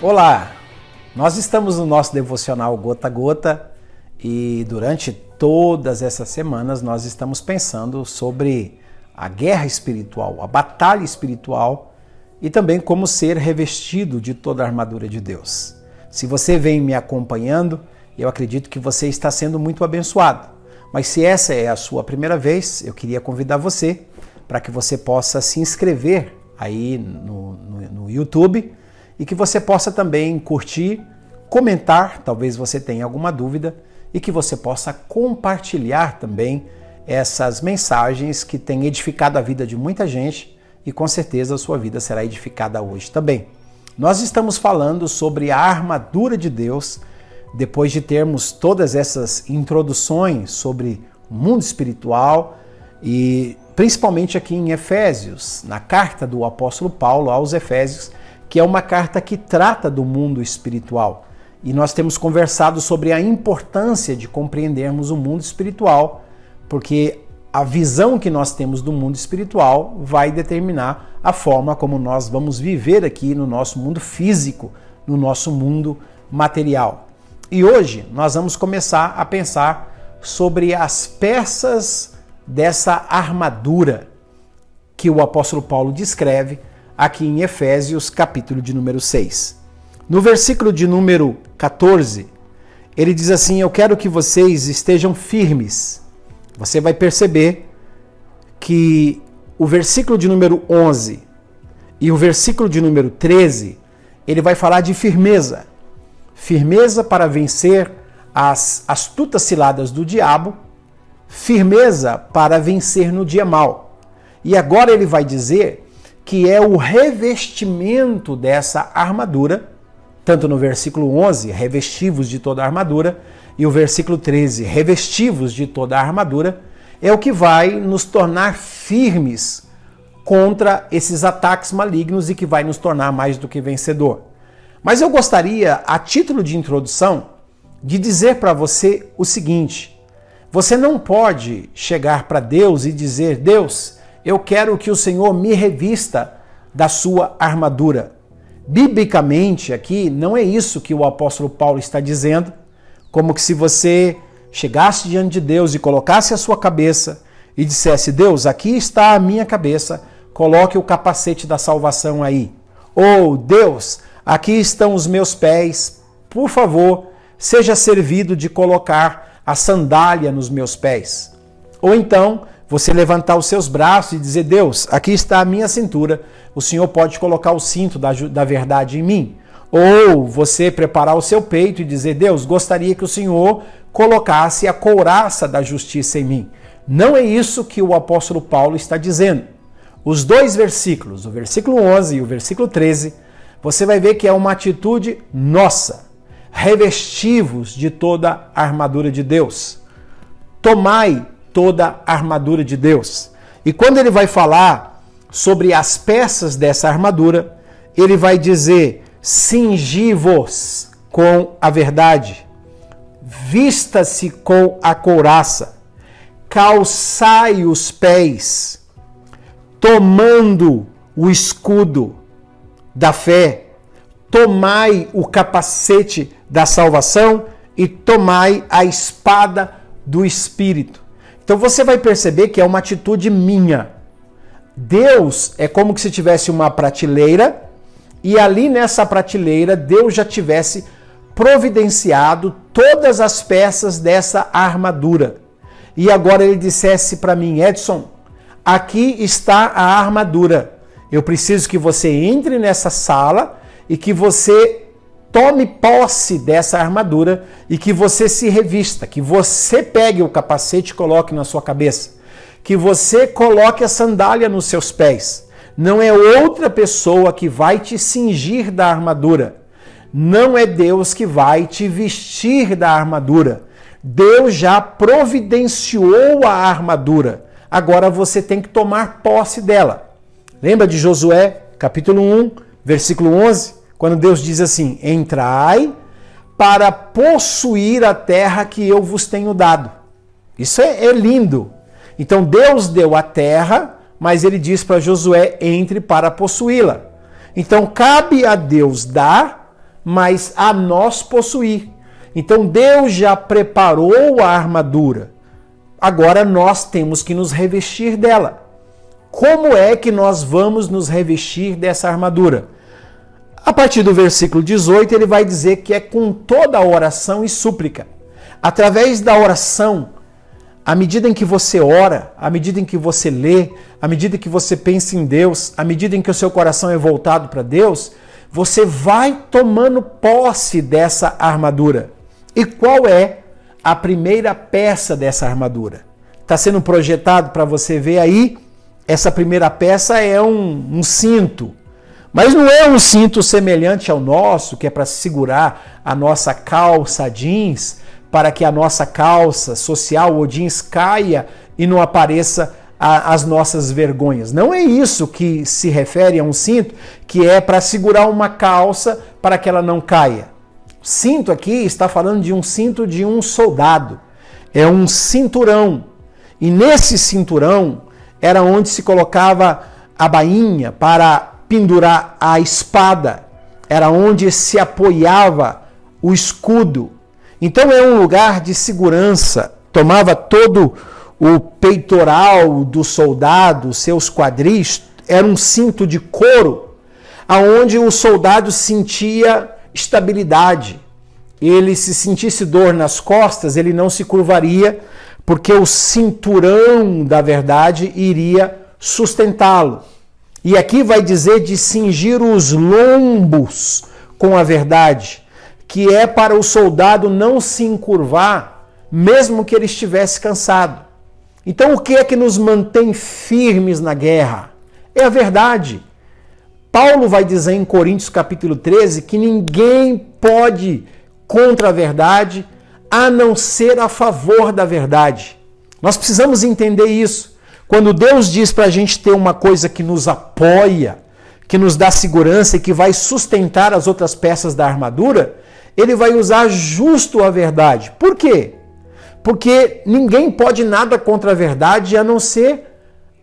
Olá, nós estamos no nosso devocional Gota a Gota e durante todas essas semanas nós estamos pensando sobre a guerra espiritual, a batalha espiritual e também como ser revestido de toda a armadura de Deus. Se você vem me acompanhando, eu acredito que você está sendo muito abençoado. Mas se essa é a sua primeira vez, eu queria convidar você para que você possa se inscrever aí no YouTube e que você possa também curtir, comentar, talvez você tenha alguma dúvida, e que você possa compartilhar também essas mensagens que têm edificado a vida de muita gente e com certeza a sua vida será edificada hoje também. Nós estamos falando sobre a armadura de Deus, depois de termos todas essas introduções sobre o mundo espiritual e principalmente aqui em Efésios, na carta do apóstolo Paulo aos Efésios, que é uma carta que trata do mundo espiritual. E nós temos conversado sobre a importância de compreendermos o mundo espiritual, porque a visão que nós temos do mundo espiritual vai determinar a forma como nós vamos viver aqui no nosso mundo físico, no nosso mundo material. E hoje nós vamos começar a pensar sobre as peças dessa armadura que o apóstolo Paulo descreve aqui em Efésios, capítulo de número 6. No versículo de número 14, ele diz assim: eu quero que vocês estejam firmes. Você vai perceber que o versículo de número 11 e o versículo de número 13, ele vai falar de firmeza. Firmeza para vencer as astutas ciladas do diabo, firmeza para vencer no dia mau. E agora ele vai dizer que é o revestimento dessa armadura, tanto no versículo 11, revestivos de toda a armadura, e o versículo 13, revestivos de toda a armadura, é o que vai nos tornar firmes contra esses ataques malignos e que vai nos tornar mais do que vencedor. Mas eu gostaria, a título de introdução, de dizer para você o seguinte: você não pode chegar para Deus e dizer: Deus, eu quero que o Senhor me revista da sua armadura. Biblicamente, aqui, não é isso que o apóstolo Paulo está dizendo, como que se você chegasse diante de Deus e colocasse a sua cabeça e dissesse: Deus, aqui está a minha cabeça, coloque o capacete da salvação aí. Ou, Deus, aqui estão os meus pés, por favor, seja servido de colocar a sandália nos meus pés. Ou então, você levantar os seus braços e dizer: Deus, aqui está a minha cintura, o Senhor pode colocar o cinto da verdade em mim. Ou você preparar o seu peito e dizer: Deus, gostaria que o Senhor colocasse a couraça da justiça em mim. Não é isso que o apóstolo Paulo está dizendo. Os dois versículos, o versículo 11 e o versículo 13, você vai ver que é uma atitude nossa. Revestivos de toda a armadura de Deus. Tomai toda a armadura de Deus. E quando ele vai falar sobre as peças dessa armadura, ele vai dizer: cingi-vos com a verdade, vista-se com a couraça, calçai os pés, tomando o escudo da fé, tomai o capacete da salvação e tomai a espada do Espírito. Então você vai perceber que é uma atitude minha. Deus é como se tivesse uma prateleira e ali nessa prateleira Deus já tivesse providenciado todas as peças dessa armadura. E agora ele dissesse para mim: Edson, aqui está a armadura. Eu preciso que você entre nessa sala e que você tome posse dessa armadura e que você se revista, que você pegue o capacete e coloque na sua cabeça, que você coloque a sandália nos seus pés. Não é outra pessoa que vai te cingir da armadura. Não é Deus que vai te vestir da armadura. Deus já providenciou a armadura. Agora você tem que tomar posse dela. Lembra de Josué, capítulo 1, versículo 11? Quando Deus diz assim: entrai para possuir a terra que eu vos tenho dado. Isso é lindo. Então Deus deu a terra, mas ele diz para Josué: entre para possuí-la. Então cabe a Deus dar, mas a nós possuir. Então Deus já preparou a armadura. Agora nós temos que nos revestir dela. Como é que nós vamos nos revestir dessa armadura? A partir do versículo 18, ele vai dizer que é com toda oração e súplica. Através da oração, à medida em que você ora, à medida em que você lê, à medida que você pensa em Deus, à medida em que o seu coração é voltado para Deus, você vai tomando posse dessa armadura. E qual é a primeira peça dessa armadura? Está sendo projetado para você ver aí. Essa primeira peça é um cinto. Mas não é um cinto semelhante ao nosso, que é para segurar a nossa calça jeans, para que a nossa calça social ou jeans caia e não apareça as nossas vergonhas. Não é isso que se refere a um cinto, que é para segurar uma calça para que ela não caia. Cinto aqui está falando de um cinto de um soldado. É um cinturão. E nesse cinturão era onde se colocava a bainha para pendurar a espada. Era onde se apoiava o escudo. Então é um lugar de segurança. Tomava todo o peitoral do soldado, seus quadris. Era um cinto de couro, aonde o soldado sentia estabilidade. Ele, se sentisse dor nas costas, ele não se curvaria, porque o cinturão da verdade iria sustentá-lo. E aqui vai dizer de cingir os lombos com a verdade, que é para o soldado não se encurvar, mesmo que ele estivesse cansado. Então o que é que nos mantém firmes na guerra? É a verdade. Paulo vai dizer em Coríntios capítulo 13 que ninguém pode contra a verdade a não ser a favor da verdade. Nós precisamos entender isso. Quando Deus diz para a gente ter uma coisa que nos apoia, que nos dá segurança e que vai sustentar as outras peças da armadura, ele vai usar justo a verdade. Por quê? Porque ninguém pode nada contra a verdade a não ser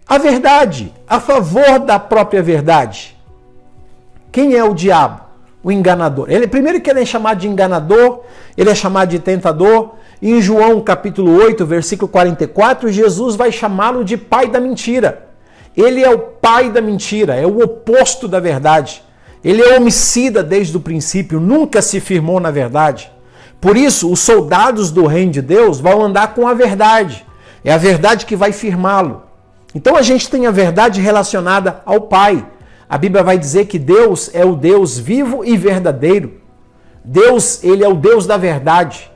a verdade, a favor da própria verdade. Quem é o diabo? O enganador. Primeiro que ele é chamado de enganador, ele é chamado de tentador. Em João capítulo 8, versículo 44, Jesus vai chamá-lo de pai da mentira. Ele é o pai da mentira, é o oposto da verdade. Ele é homicida desde o princípio, nunca se firmou na verdade. Por isso, os soldados do reino de Deus vão andar com a verdade. É a verdade que vai firmá-lo. Então a gente tem a verdade relacionada ao Pai. A Bíblia vai dizer que Deus é o Deus vivo e verdadeiro. Deus, ele é o Deus da verdade.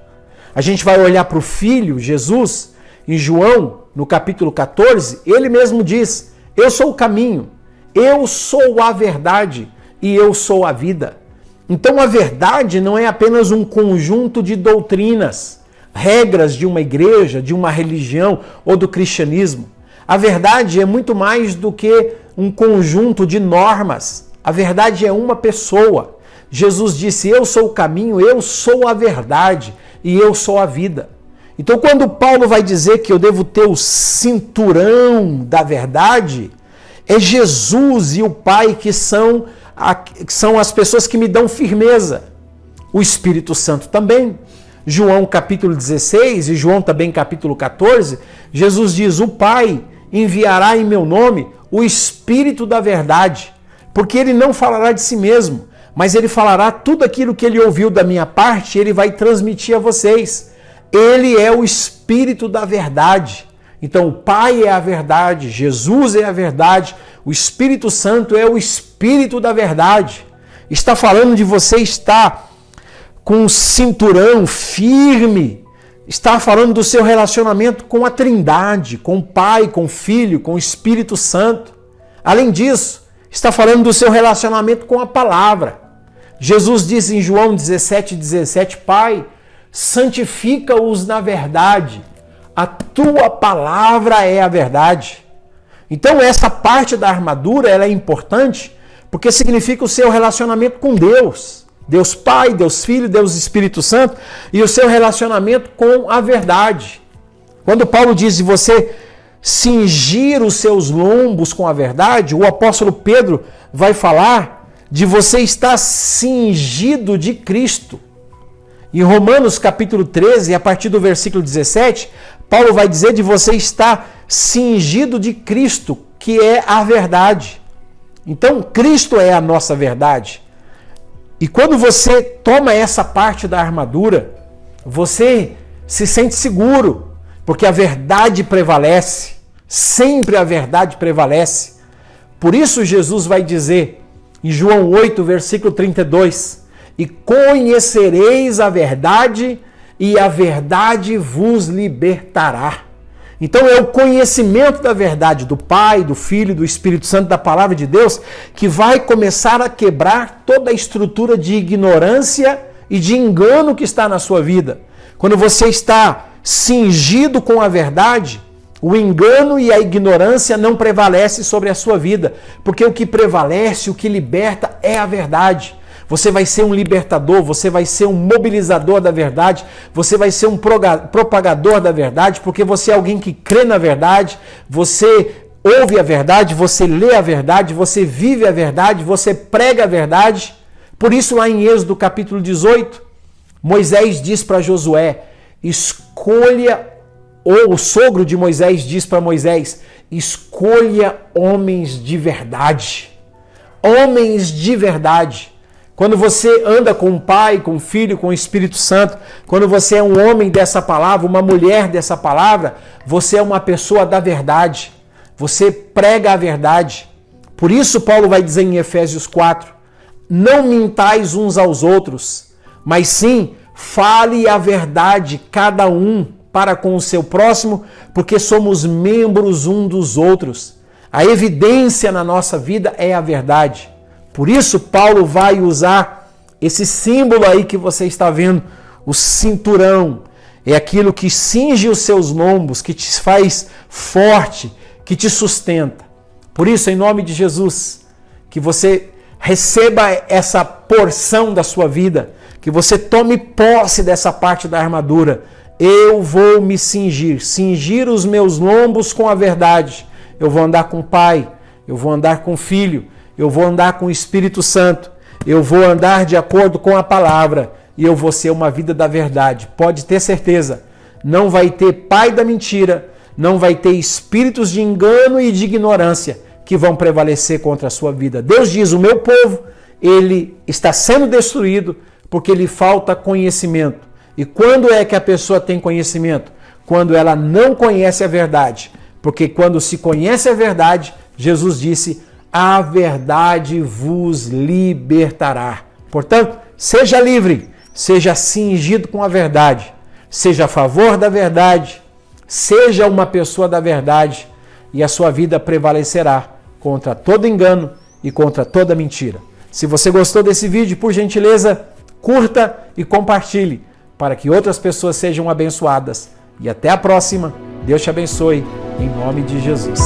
A gente vai olhar para o Filho, Jesus, em João, no capítulo 14, ele mesmo diz, eu sou o caminho, eu sou a verdade e eu sou a vida. Então a verdade não é apenas um conjunto de doutrinas, regras de uma igreja, de uma religião ou do cristianismo. A verdade é muito mais do que um conjunto de normas. A verdade é uma pessoa. Jesus disse, eu sou o caminho, eu sou a verdade e eu sou a vida. Então quando Paulo vai dizer que eu devo ter o cinturão da verdade, é Jesus e o Pai que são as pessoas que me dão firmeza. O Espírito Santo também. João capítulo 16 e João também capítulo 14, Jesus diz, o Pai enviará em meu nome o Espírito da verdade, porque ele não falará de si mesmo, mas ele falará tudo aquilo que ele ouviu da minha parte, ele vai transmitir a vocês. Ele é o Espírito da verdade. Então o Pai é a verdade, Jesus é a verdade, o Espírito Santo é o Espírito da verdade. Está falando de você estar com o cinturão firme, está falando do seu relacionamento com a Trindade, com o Pai, com o Filho, com o Espírito Santo. Além disso, está falando do seu relacionamento com a palavra. Jesus disse em João 17:17, Pai, santifica-os na verdade, a tua palavra é a verdade. Então essa parte da armadura ela é importante porque significa o seu relacionamento com Deus. Deus Pai, Deus Filho, Deus Espírito Santo e o seu relacionamento com a verdade. Quando Paulo diz de você cingir os seus lombos com a verdade, o apóstolo Pedro vai falar de você estar cingido de Cristo. Em Romanos capítulo 13, a partir do versículo 17, Paulo vai dizer de você estar cingido de Cristo, que é a verdade. Então, Cristo é a nossa verdade. E quando você toma essa parte da armadura, você se sente seguro, porque a verdade prevalece. Sempre a verdade prevalece. Por isso Jesus vai dizer em João 8, versículo 32, e conhecereis a verdade, e a verdade vos libertará. Então é o conhecimento da verdade do Pai, do Filho e do Espírito Santo, da Palavra de Deus, que vai começar a quebrar toda a estrutura de ignorância e de engano que está na sua vida. Quando você está cingido com a verdade, o engano e a ignorância não prevalecem sobre a sua vida, porque o que prevalece, o que liberta é a verdade. Você vai ser um libertador, você vai ser um mobilizador da verdade, você vai ser um propagador da verdade, porque você é alguém que crê na verdade, você ouve a verdade, você lê a verdade, você vive a verdade, você prega a verdade. Por isso, lá em Êxodo capítulo 18, Moisés diz para Josué, escolha, ou o sogro de Moisés diz para Moisés, escolha homens de verdade. Homens de verdade. Quando você anda com o Pai, com o Filho, com o Espírito Santo, quando você é um homem dessa palavra, uma mulher dessa palavra, você é uma pessoa da verdade. Você prega a verdade. Por isso Paulo vai dizer em Efésios 4, não mintais uns aos outros, mas sim fale a verdade cada um para com o seu próximo, porque somos membros um dos outros. A evidência na nossa vida é a verdade. Por isso, Paulo vai usar esse símbolo aí que você está vendo, o cinturão. É aquilo que cinge os seus lombos, que te faz forte, que te sustenta. Por isso, em nome de Jesus, que você receba essa porção da sua vida, que você tome posse dessa parte da armadura. Eu vou me cingir os meus lombos com a verdade. Eu vou andar com o Pai, eu vou andar com o Filho, eu vou andar com o Espírito Santo, eu vou andar de acordo com a palavra e eu vou ser uma vida da verdade. Pode ter certeza, não vai ter pai da mentira, não vai ter espíritos de engano e de ignorância que vão prevalecer contra a sua vida. Deus diz, o meu povo, ele está sendo destruído porque lhe falta conhecimento. E quando é que a pessoa tem conhecimento? Quando ela não conhece a verdade. Porque quando se conhece a verdade, Jesus disse, a verdade vos libertará. Portanto, seja livre, seja cingido com a verdade, seja a favor da verdade, seja uma pessoa da verdade e a sua vida prevalecerá contra todo engano e contra toda mentira. Se você gostou desse vídeo, por gentileza, curta e compartilhe para que outras pessoas sejam abençoadas. E até a próxima. Deus te abençoe, em nome de Jesus.